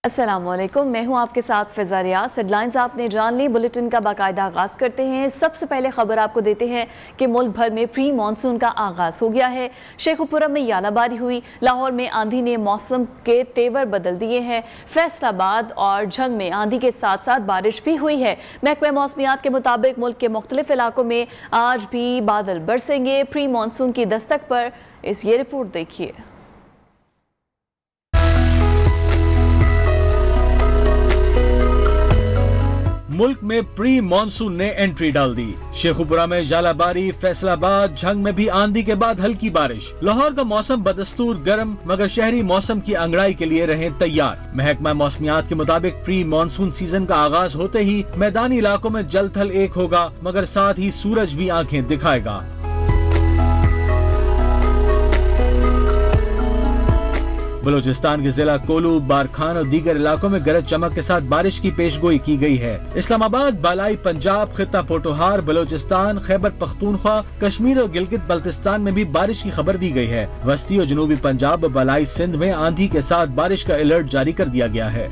السلام علیکم، میں ہوں آپ کے ساتھ فضا ریاض۔ ہیڈ لائنز آپ نے جان لی، بلیٹن کا باقاعدہ آغاز کرتے ہیں۔ سب سے پہلے خبر آپ کو دیتے ہیں کہ ملک بھر میں پری مانسون کا آغاز ہو گیا ہے۔ شیخوپورہ میں یالہ باری ہوئی، لاہور میں آندھی نے موسم کے تیور بدل دیے ہیں، فیصل آباد اور جھنگ میں آندھی کے ساتھ ساتھ بارش بھی ہوئی ہے۔ محکمہ موسمیات کے مطابق ملک کے مختلف علاقوں میں آج بھی بادل برسیں گے۔ پری مانسون کی دستک پر یہ رپورٹ دیکھیے۔ ملک میں پری مانسون نے انٹری ڈال دی۔ شیخوپورہ میں یالہ باری، فیصل آباد، جھنگ میں بھی آندھی کے بعد ہلکی بارش۔ لاہور کا موسم بدستور گرم، مگر شہری موسم کی انگڑائی کے لیے رہیں تیار۔ محکمہ موسمیات کے مطابق پری مانسون سیزن کا آغاز ہوتے ہی میدانی علاقوں میں جل تھل ایک ہوگا، مگر ساتھ ہی سورج بھی آنکھیں دکھائے گا۔ بلوچستان کے ضلع کولو، بارکھان اور دیگر علاقوں میں گرج چمک کے ساتھ بارش کی پیشگوئی کی گئی ہے۔ اسلام آباد، بالائی پنجاب، خطہ پوٹوہار، بلوچستان، خیبر پختونخوا، کشمیر اور گلگت بلتستان میں بھی بارش کی خبر دی گئی ہے۔ وسطی اور جنوبی پنجاب اور بالائی سندھ میں آندھی کے ساتھ بارش کا الرٹ جاری کر دیا گیا ہے۔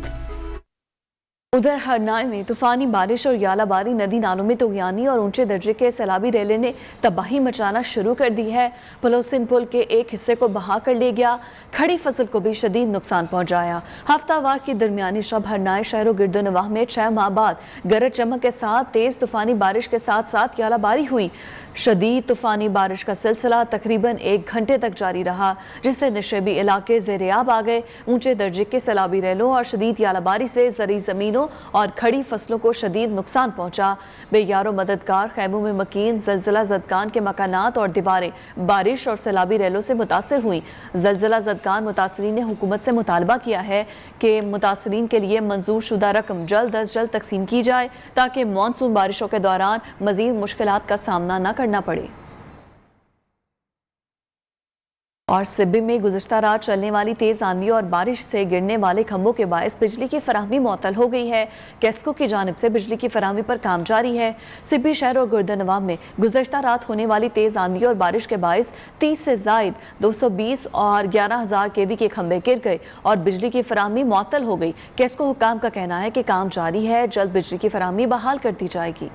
ادھر ہرنائے میں طوفانی بارش اور یالہ باری، ندی نالوں میں طغیانی اور اونچے درجے کے سیلابی ریلے نے تباہی مچانا شروع کر دی ہے۔ بلوچستان پل کے ایک حصے کو بہا کر لے گیا، کھڑی فصل کو بھی شدید نقصان پہنچایا۔ ہفتہ وار کی درمیانی شب ہرنائے شہر و گرد و نواح میں 6 ماہ بعد گرج چمک کے ساتھ تیز طوفانی بارش کے ساتھ ساتھ یالہ باری ہوئی۔ شدید طوفانی بارش کا سلسلہ تقریباً 1 گھنٹے تک جاری رہا، جس سے نشیبی علاقے زیریاب آ گئے۔ اونچے درجے کے سیلابی ریلوں اور شدید یالہ باری سے زرعی زمینوں اور کھڑی فصلوں کو شدید نقصان پہنچا۔ بے یار و مددگار خیموں میں مکین زلزلہ زدگان کے مکانات اور دیواریں بارش اور سیلابی ریلوں سے متاثر ہوئیں۔ زلزلہ زدگان متاثرین نے حکومت سے مطالبہ کیا ہے کہ متاثرین کے لیے منظور شدہ رقم جلد از جلد تقسیم کی جائے تاکہ مانسون بارشوں کے دوران مزید مشکلات کا سامنا نہ کرنا پڑے۔ اور سبی میں گزشتہ رات چلنے والی تیز آندھی اور بارش سے گرنے والے کھمبوں کے باعث بجلی کی فراہمی معطل ہو گئی ہے۔ کیسکو کی جانب سے بجلی کی فراہمی پر کام جاری ہے۔ سبی شہر اور گرد و نواح میں گزشتہ رات ہونے والی تیز آندھی اور بارش کے باعث 30 سے زائد 220 اور 11,000 kV کے کھمبے گر گئے اور بجلی کی فراہمی معطل ہو گئی۔ کیسکو حکام کا کہنا ہے کہ کام جاری ہے، جلد بجلی کی فراہمی بحال کر دی جائے گی۔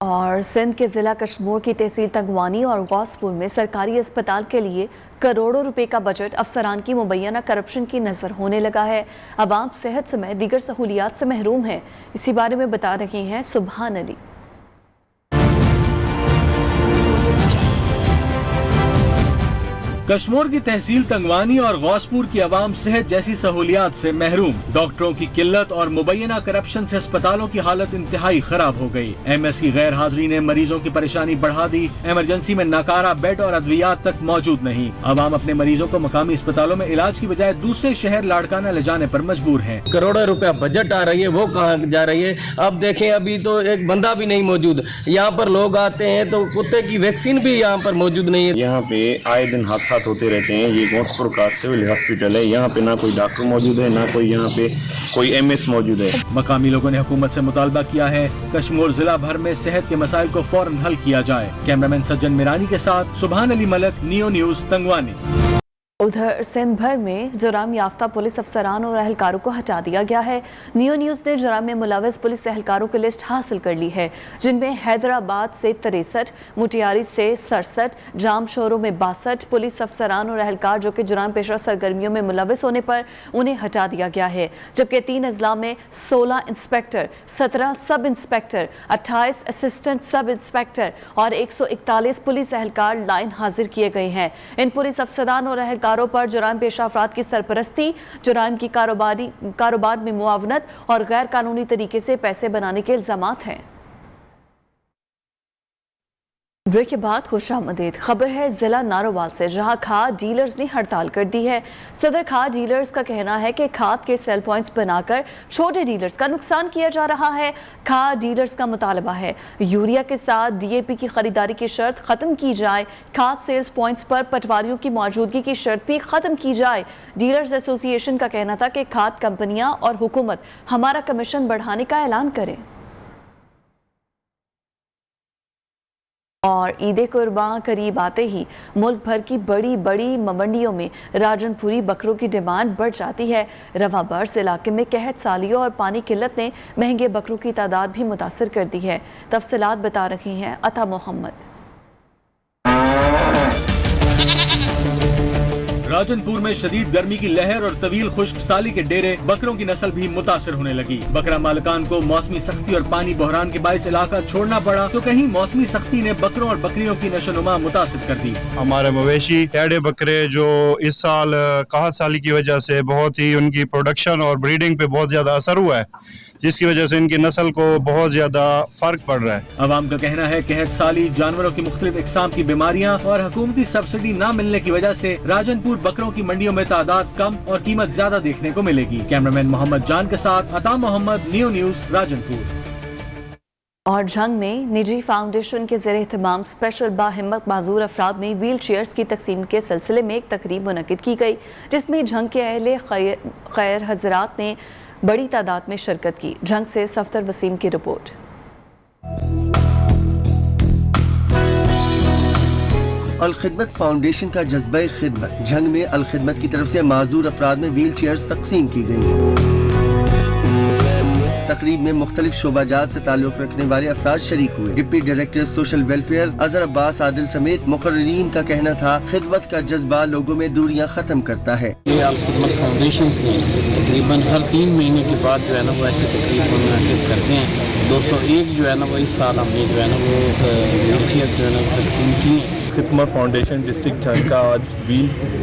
اور سندھ کے ضلع کشمور کی تحصیل تنگوانی اور غوث پور میں سرکاری اسپتال کے لیے کروڑوں روپے کا بجٹ افسران کی مبینہ کرپشن کی نظر ہونے لگا ہے۔ عوام صحت سمیت دیگر سہولیات سے محروم ہیں۔ اسی بارے میں بتا رہے ہیں سبحان علی۔ کشمور کی تحصیل تنگوانی اور غوث پور کی عوام صحت جیسی سہولیات سے محروم۔ ڈاکٹروں کی قلت اور مبینہ کرپشن سے اسپتالوں کی حالت انتہائی خراب ہو گئی۔ ایم ایس کی غیر حاضری نے مریضوں کی پریشانی بڑھا دی۔ ایمرجنسی میں ناکارہ بیڈ اور ادویات تک موجود نہیں۔ عوام اپنے مریضوں کو مقامی اسپتالوں میں علاج کی بجائے دوسرے شہر لاڑکانہ لے جانے پر مجبور ہیں۔ کروڑوں روپے بجٹ آ رہی ہے، وہ کہاں جا رہی ہے؟ اب دیکھیں، ابھی تو ایک بندہ بھی نہیں موجود۔ یہاں پر لوگ آتے ہیں تو کتے کی ویکسین بھی یہاں پر موجود نہیں ہے۔ یہاں پہ آئے دن حادثات ہوتے رہتے ہیں۔ یہ غوث پور کا سول ہاسپٹل ہے، یہاں پہ نہ کوئی ڈاکٹر موجود ہے، نہ کوئی یہاں پہ کوئی ایم ایس موجود ہے۔ مقامی لوگوں نے حکومت سے مطالبہ کیا ہے کشمیر ضلع بھر میں صحت کے مسائل کو فوراً حل کیا جائے۔ کیمرامین سجن میرانی کے ساتھ سبحان علی ملک، نیو نیوز، تنگوانی۔ ادھر سندھ بھر میں جرائم یافتہ پولیس افسران اور اہلکاروں کو ہٹا دیا گیا ہے۔ نیو نیوز نے جرائم میں ملوث پولیس اہلکاروں کی لسٹ حاصل کر لی ہے، جن میں حیدرآباد سے 63، موٹیاری سے 67، جام شوروں میں 62 پولیس افسران اور اہلکار جو کہ جرائم پیشہ سرگرمیوں میں ملوث ہونے پر انہیں ہٹا دیا گیا ہے، جبکہ 3 اضلاع میں 16 انسپیکٹر، 17 سب انسپیکٹر، 28 اسسٹنٹ سب انسپیکٹر اور 141 پولیس اہلکار لائن حاضر کیے گئے ہیں۔ ان پولیس افسران اور اہلکاروں پر جرائم پیشہ افراد کی سرپرستی، جرائم کی کاروبار میں معاونت اور غیر قانونی طریقے سے پیسے بنانے کے الزامات ہیں۔ بریک کے بعد خوش آمدید خبر ہے ضلع نارووال سے، جہاں کھاد ڈیلرز نے ہڑتال کر دی ہے۔ صدر کھاد ڈیلرز کا کہنا ہے کہ کھاد کے سیل پوائنٹس بنا کر چھوٹے ڈیلرز کا نقصان کیا جا رہا ہے۔ کھاد ڈیلرز کا مطالبہ ہے یوریا کے ساتھ ڈی اے پی کی خریداری کی شرط ختم کی جائے، کھاد سیلز پوائنٹس پر پٹواریوں کی موجودگی کی شرط بھی ختم کی جائے۔ ڈیلرز ایسوسی ایشن کا کہنا تھا کہ کھاد کمپنیاں اور حکومت ہمارا کمیشن بڑھانے کا اعلان کریں۔ اور عید قربان قریب آتے ہی ملک بھر کی بڑی بڑی منڈیوں میں راجن پوری بکروں کی ڈیمانڈ بڑھ جاتی ہے۔ رواں برس علاقے میں قحط سالیوں اور پانی قلت نے مہنگے بکروں کی تعداد بھی متاثر کر دی ہے۔ تفصیلات بتا رہے ہیں عطا محمد۔ راجن پور میں شدید گرمی کی لہر اور طویل خشک سالی کے ڈیرے بکروں کی نسل بھی متاثر ہونے لگی۔ بکرا مالکان کو موسمی سختی اور پانی بحران کے باعث علاقہ چھوڑنا پڑا تو کہیں موسمی سختی نے بکروں اور بکریوں کی نشو و نما متاثر کر دی۔ ہمارے مویشی ٹیڑے بکرے جو اس سال قحط سالی کی وجہ سے بہت ہی ان کی پروڈکشن اور بریڈنگ پہ بہت زیادہ اثر ہوا ہے، جس کی وجہ سے ان کی نسل کو بہت زیادہ فرق پڑ رہا ہے۔ عوام کا کہنا ہے قحط سالی، جانوروں کی مختلف اقسام کی بیماریاں اور حکومتی سبسڈی نہ ملنے کی وجہ سے راجن پور بکروں کی منڈیوں میں تعداد کم اور قیمت زیادہ دیکھنے کو ملے گی۔ کیمرامین محمد جان کے ساتھ عطا محمد، نیو نیوز، راجن پور۔ اور جھنگ میں نجی فاؤنڈیشن کے زیر اہتمام اسپیشل باہمت معذور افراد میں ویل چیئرز کی تقسیم کے سلسلے میں ایک تقریب منعقد کی گئی، جس میں جھنگ کے اہل خیر حضرات نے بڑی تعداد میں شرکت کی۔ جھنگ سے صفدر وسیم کی رپورٹ۔ الخدمت فاؤنڈیشن کا جذبہ خدمت جھنگ میں الخدمت کی طرف سے معذور افراد میں ویل چیئرز تقسیم کی گئی۔ تقریب میں مختلف شعبہ جات سے تعلق رکھنے والے افراد شریک ہوئے۔ Deputy director social welfare Azhar Abbas Adil سمیت مقررین کا کہنا تھا خدمت کا جذبہ لوگوں میں دوریاں ختم کرتا ہے۔ یہ الخدمت فاؤنڈیشن نے تقریباً ہر 3 مہینے کے بعد جو ہے نا وہ ایسی تقریب منعقد کرتے ہیں۔ 201 جو ہے نا وہ اس سال ہم نے جو ہے نا وہ ویل چیئر جو ہے نا تقسیم کی ہیں۔ خدمت فاؤنڈیشن ڈسٹرکٹ جھنگ کا آج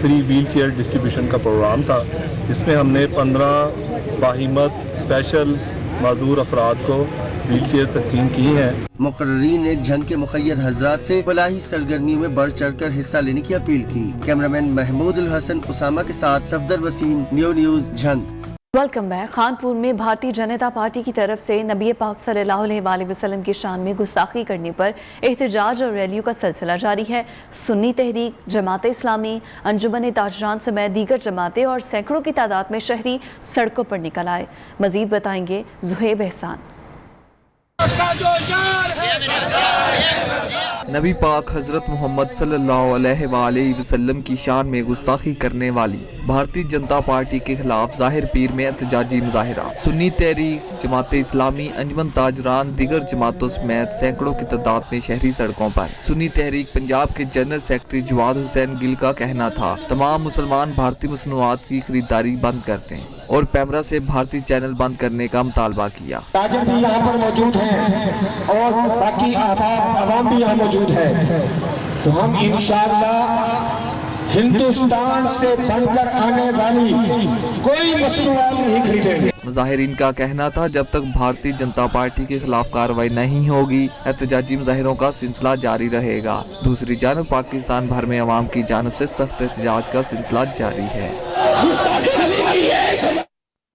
فری ویل چیئر ڈسٹریبیوشن کا پروگرام تھا، جس میں ہم نے 15 باہمت اسپیشل معذور افراد کو ویل چیئر تقسیم کی ہیں۔ مقررین نے جھنگ کے مخیر حضرات سے فلاحی سرگرمیوں میں بڑھ چڑھ کر حصہ لینے کی اپیل کی۔ کیمرامین محمود الحسن اسامہ کے ساتھ Safdar Waseem, Neo News, Jhang. Welcome back. Khanpur میں بھارتی جنتا پارٹی کی طرف سے نبی پاک صلی اللہ علیہ وآلہ وسلم کی شان میں گستاخی کرنے پر احتجاج اور ریلیوں کا سلسلہ جاری ہے۔ سنی تحریک، جماعت اسلامی، انجمن تاجران سمیت دیگر جماعتیں اور سینکڑوں کی تعداد میں شہری سڑکوں پر نکل آئے۔ مزید بتائیں گے زہیب احسان۔ نبی پاک حضرت محمد صلی اللہ علیہ وآلہ وسلم کی شان میں گستاخی کرنے والی بھارتی جنتا پارٹی کے خلاف ظاہر پیر میں احتجاجی مظاہرہ۔ سنی تحریک، جماعت اسلامی، انجمن تاجران، دیگر جماعتوں سمیت سینکڑوں کی تعداد میں شہری سڑکوں پر۔ سنی تحریک پنجاب کے جنرل سیکرٹری جواد حسین گل کا کہنا تھا تمام مسلمان بھارتی مصنوعات کی خریداری بند کر دیں اور پیمرا سے بھارتی چینل بند کرنے کا مطالبہ کیا۔ تاجر بھی یہاں پر موجود ہیں اور باقی عوام بھی یہاں موجود ہے، تو ہم انشاءاللہ ہندوستان سے بن کر آنے والی کوئی مصنوعات نہیں خریدیں گے۔ مظاہرین کا کہنا تھا جب تک بھارتی جنتا پارٹی کے خلاف کارروائی نہیں ہوگی احتجاجی مظاہروں کا سلسلہ جاری رہے گا۔ دوسری جانب پاکستان بھر میں عوام کی جانب سے سخت احتجاج کا سلسلہ جاری ہے۔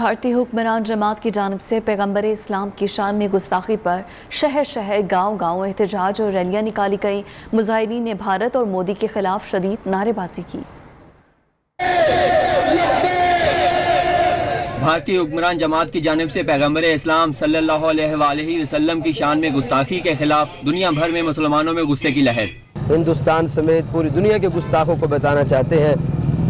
بھارتی حکمران جماعت کی جانب سے پیغمبر اسلام کی شان میں گستاخی پر شہر شہر، گاؤں گاؤں احتجاج اور ریلیاں نکالی گئیں۔ مظاہرین نے بھارت اور مودی کے خلاف شدید نعرے بازی کی۔ بھارتی حکمران جماعت کی جانب سے پیغمبر اسلام صلی اللہ علیہ وآلہ وسلم کی شان میں گستاخی کے خلاف دنیا بھر میں مسلمانوں میں غصے کی لہر۔ ہندوستان سمیت پوری دنیا کے گستاخوں کو بتانا چاہتے ہیں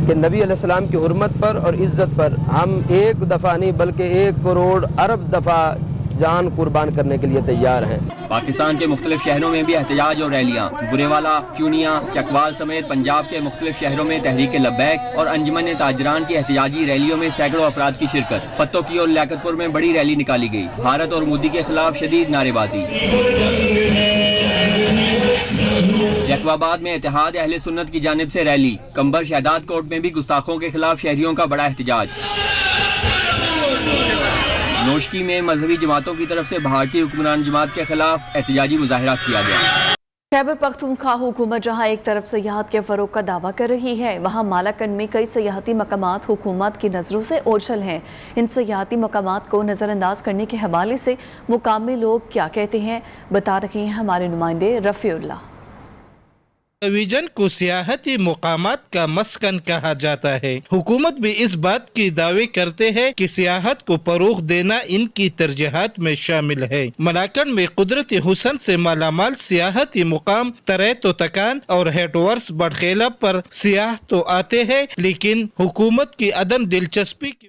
کہ نبی علیہ السلام کی حرمت پر اور عزت پر ہم ایک دفعہ نہیں بلکہ 1 کروڑ ارب دفعہ جان قربان کرنے کے لیے تیار ہیں۔ پاکستان کے مختلف شہروں میں بھی احتجاج اور ریلیاں۔ برے والا، چونیا، چکوال سمیت پنجاب کے مختلف شہروں میں تحریک لبیک اور انجمن تاجران کی احتجاجی ریلیوں میں سینکڑوں افراد کی شرکت۔ پتوں کی اور لیاقت پور میں بڑی ریلی نکالی گئی۔ بھارت اور مودی کے خلاف شدید نعرے بازی۔ جیکو آباد میں اتحاد اہل سنت کی جانب سے ریلی۔ کمبر شہداد کوٹ میں بھی گستاخوں کے خلاف شہریوں کا بڑا احتجاج۔ نوشکی میں مذہبی جماعتوں کی طرف سے بھارتی حکمران جماعت کے خلاف احتجاجی مظاہرہ کیا گیا۔ خیبر پختونخوا حکومت جہاں ایک طرف سیاحت کے فروغ کا دعویٰ کر رہی ہے، وہاں مالاکنڈ میں کئی سیاحتی مقامات حکومت کی نظروں سے اوجھل ہیں۔ ان سیاحتی مقامات کو نظر انداز کرنے کے حوالے سے مقامی لوگ کیا کہتے ہیں، بتا رہے ہیں ہمارے نمائندے رفیع اللہ۔ ڈویژن کو سیاحتی مقامات کا مسکن کہا جاتا ہے. حکومت بھی اس بات کی دعوے کرتے ہیں کہ سیاحت کو فروغ دینا ان کی ترجیحات میں شامل ہے. ملاکنڈ میں قدرتی حسن سے مالا مال سیاحتی مقام تریت و تکان اور ہیٹ ورس بڑخیلا پر سیاح تو آتے ہیں، لیکن حکومت کی عدم دلچسپی کی